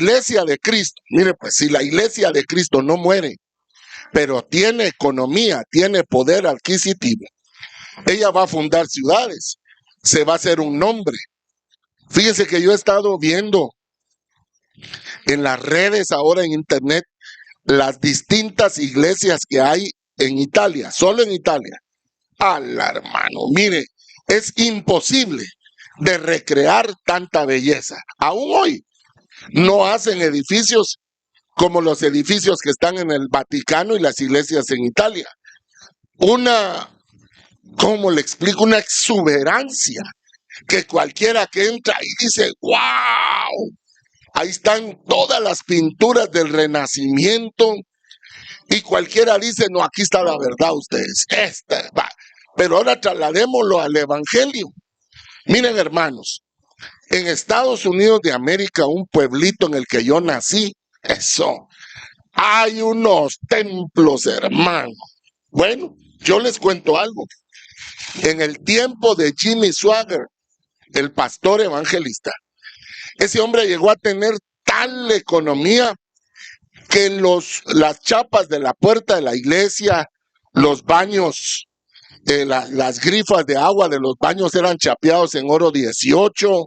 iglesia de Cristo, mire pues, si la iglesia de Cristo no muere, pero tiene economía, tiene poder adquisitivo, ella va a fundar ciudades, se va a hacer un nombre. Fíjense que yo he estado viendo en las redes ahora en internet las distintas iglesias que hay en Italia, solo en Italia. ¡Hala, hermano! Mire, es imposible de recrear tanta belleza. Aún hoy no hacen edificios como los edificios que están en el Vaticano y las iglesias en Italia. ¿Cómo le explico? Una exuberancia que cualquiera que entra y dice, ¡wow! Ahí están todas las pinturas del Renacimiento y cualquiera dice, no, aquí está la verdad ustedes. Pero ahora trasladémoslo al Evangelio. Miren, hermanos, en Estados Unidos de América, un pueblito en el que yo nací, hay unos templos, hermano. Bueno, yo les cuento algo. En el tiempo de Jimmy Swaggart, el pastor evangelista, ese hombre llegó a tener tal economía que las chapas de la puerta de la iglesia, los baños, las grifas de agua de los baños eran chapeados en oro 18.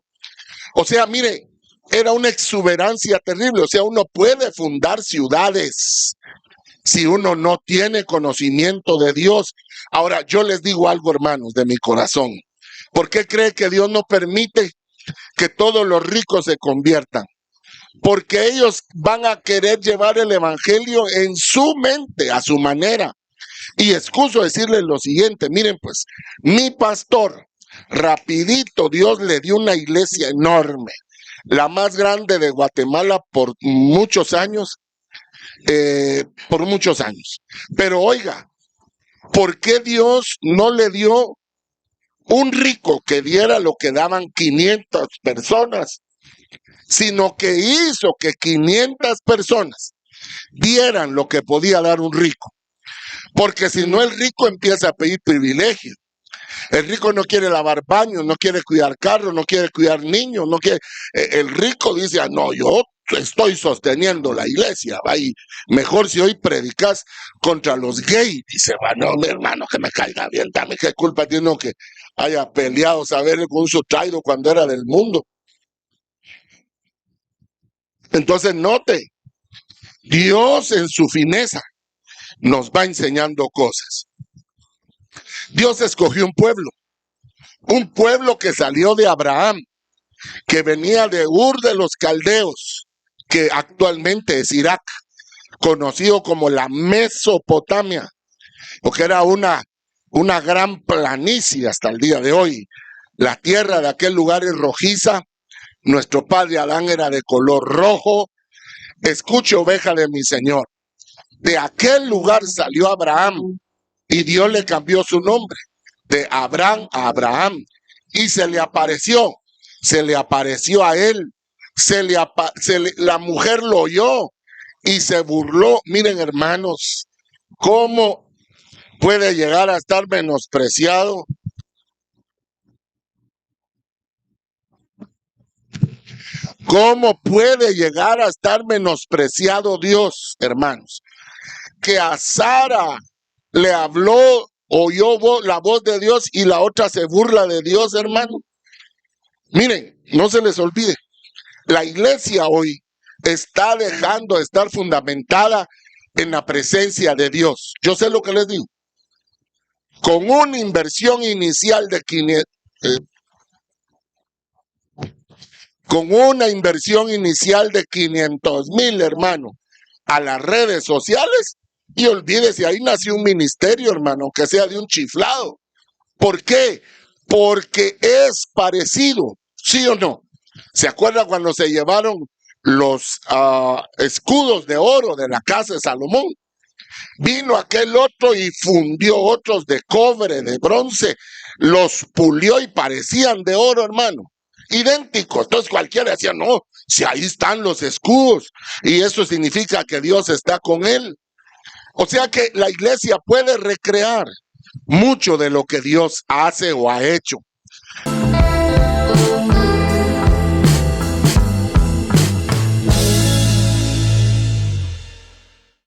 O sea, mire, era una exuberancia terrible. O sea, uno puede fundar ciudades si uno no tiene conocimiento de Dios. Ahora, yo les digo algo, hermanos, de mi corazón. ¿Por qué cree que Dios no permite que todos los ricos se conviertan? Porque ellos van a querer llevar el evangelio en su mente, a su manera. Y excuso decirles lo siguiente, miren pues, mi pastor, rapidito, Dios le dio una iglesia enorme, la más grande de Guatemala por muchos años. Pero oiga, ¿por qué Dios no le dio un rico que diera lo que daban 500 personas? Sino que hizo que 500 personas dieran lo que podía dar un rico. Porque si no, el rico empieza a pedir privilegio. El rico no quiere lavar baños, no quiere cuidar carros, no quiere cuidar niños, no quiere. El rico dice, no, yo estoy sosteniendo la iglesia, va, y mejor si hoy predicas contra los gays, dice, no, mi hermano, que me caiga bien, dame qué culpa tiene que haya peleado, saber con su traído cuando era del mundo. Entonces note, Dios en su fineza nos va enseñando cosas. Dios escogió un pueblo que salió de Abraham, que venía de Ur de los Caldeos, que actualmente es Irak, conocido como la Mesopotamia, porque era una gran planicie hasta el día de hoy. La tierra de aquel lugar es rojiza, nuestro padre Adán era de color rojo. Escuche, oveja de mi Señor, de aquel lugar salió Abraham y Dios le cambió su nombre, de Abraham a Abraham, y se le apareció a él, la mujer lo oyó y se burló. Miren, hermanos, ¿cómo puede llegar a estar menospreciado? ¿Cómo puede llegar a estar menospreciado Dios, hermanos? Que a Sara le habló, oyó la voz de Dios y la otra se burla de Dios, hermano. Miren, no se les olvide, la iglesia hoy está dejando de estar fundamentada en la presencia de Dios. Yo sé lo que les digo. Con una inversión inicial de 500,000, hermano, a las redes sociales, y olvídese, ahí nació un ministerio, hermano, aunque sea de un chiflado. ¿Por qué? Porque es parecido, ¿sí o no? ¿Se acuerda cuando se llevaron los escudos de oro de la casa de Salomón? Vino aquel otro y fundió otros de cobre, de bronce, los pulió y parecían de oro, hermano, idénticos. Entonces cualquiera decía, no, si ahí están los escudos, y eso significa que Dios está con él. O sea que la iglesia puede recrear mucho de lo que Dios hace o ha hecho.